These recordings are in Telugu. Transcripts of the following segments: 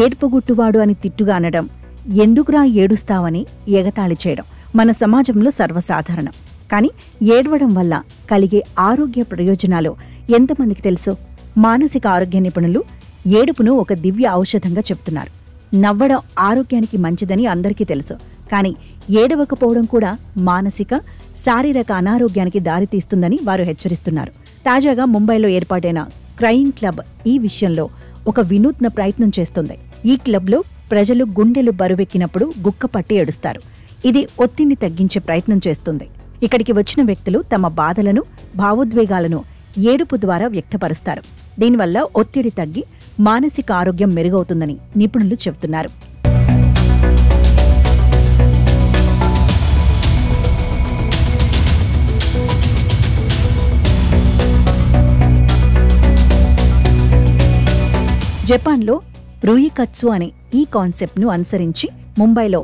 ఏడుపుగుట్టువాడు అని తిట్టుగా అనడం, ఎందుకురా ఏడుస్తావని ఎగతాళి చేయడం మన సమాజంలో సర్వసాధారణం. కానీ ఏడవడం వల్ల కలిగే ఆరోగ్య ప్రయోజనాలు ఎంతమందికి తెలుసు? మానసిక ఆరోగ్య నిపుణులు ఏడుపును ఒక దివ్య ఔషధంగా చెప్తున్నారు. నవ్వడం ఆరోగ్యానికి మంచిదని అందరికీ తెలుసు. కానీ ఏడవకపోవడం కూడా మానసిక, శారీరక అనారోగ్యానికి దారితీస్తుందని వారు హెచ్చరిస్తున్నారు. తాజాగా ముంబైలో ఏర్పాటైన క్రయింగ్ క్లబ్ ఈ విషయంలో ఒక వినూత్న ప్రయత్నం చేస్తుంది. ఈ క్లబ్లో ప్రజలు గుండెలు బరువెక్కినప్పుడు గుక్కపట్టి ఏడుస్తారు. ఇది ఒత్తిడిని తగ్గించే ప్రయత్నం చేస్తుంది. ఇక్కడికి వచ్చిన వ్యక్తులు తమ బాధలను, భావోద్వేగాలను ఏడుపు ద్వారా వ్యక్తపరుస్తారు. దీనివల్ల ఒత్తిడి తగ్గి మానసిక ఆరోగ్యం మెరుగవుతుందని నిపుణులు చెబుతున్నారు. జపాన్లో రూయికత్సు అనే ఈ కాన్సెప్ట్ను అనుసరించి ముంబైలో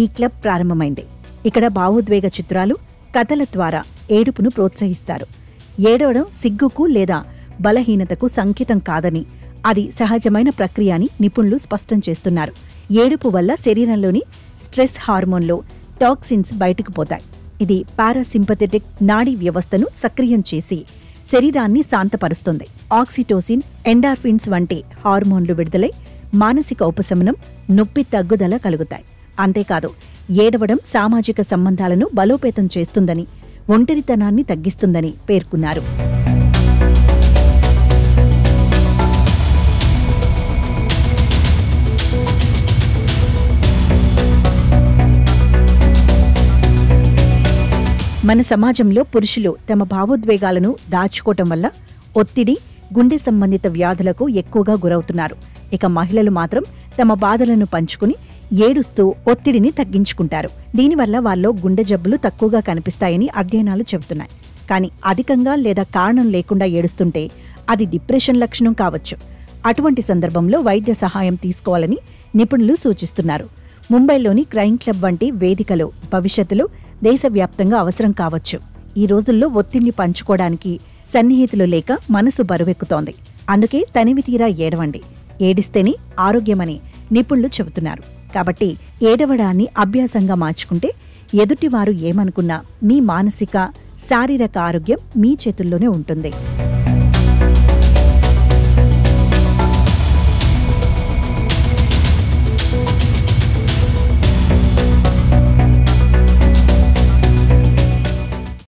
ఈ క్లబ్ ప్రారంభమైంది. ఇక్కడ భావోద్వేగ చిత్రాలు, కథల ద్వారా ఏడుపును ప్రోత్సహిస్తారు. ఏడవడం సిగ్గుకు లేదా బలహీనతకు సంకేతం కాదని, అది సహజమైన ప్రక్రియ అని నిపుణులు స్పష్టం చేస్తున్నారు. ఏడుపు వల్ల శరీరంలోని స్ట్రెస్ హార్మోన్లు, టాక్సిన్స్ బయటకు పోతాయి. ఇది పారాసింపథెటిక్ నాడీ వ్యవస్థను సక్రియం చేసి శరీరాన్ని శాంతపరుస్తుంది. ఆక్సిటోసిన్, ఎండార్ఫిన్స్ వంటి హార్మోన్లు విడుదలై మానసిక ఉపశమనం, నొప్పి తగ్గుదల కలుగుతాయి. అంతేకాదు, ఏడవడం సామాజిక సంబంధాలను బలోపేతం చేస్తుందని, ఒంటరితనాన్ని తగ్గిస్తుందని పేర్కొన్నారు. మన సమాజంలో పురుషులు తమ భావోద్వేగాలను దాచుకోవటం వల్ల ఒత్తిడి, గుండె సంబంధిత వ్యాధులకు ఎక్కువగా గురవుతున్నారు. ఇక మహిళలు మాత్రం తమ బాధలను పంచుకుని ఏడుస్తూ ఒత్తిడిని తగ్గించుకుంటారు. దీనివల్ల వాళ్ళలో గుండె జబ్బులు తక్కువగా కనిపిస్తాయని అధ్యయనాలు చెబుతున్నాయి. కానీ అధికంగా లేదా కారణం లేకుండా ఏడుస్తుంటే అది డిప్రెషన్ లక్షణం కావచ్చు. అటువంటి సందర్భంలో వైద్య సహాయం తీసుకోవాలని నిపుణులు సూచిస్తున్నారు. ముంబైలోని క్రైమ్ క్లబ్ వంటి వేదికలు భవిష్యత్తులో దేశవ్యాప్తంగా అవసరం కావచ్చు. ఈ రోజుల్లో ఒత్తిడిని పంచుకోవడానికి సన్నిహితులు లేక మనసు బరువెక్కుతోంది. అందుకే తనివి తీరా ఏడవండి. ఏడిస్తేనే ఆరోగ్యమని నిపుణులు చెబుతున్నారు. కాబట్టి ఏడవడాన్ని అభ్యాసంగా మార్చుకుంటే ఎదుటివారు ఏమనుకున్నా మీ మానసిక, శారీరక ఆరోగ్యం మీ చేతుల్లోనే ఉంటుంది.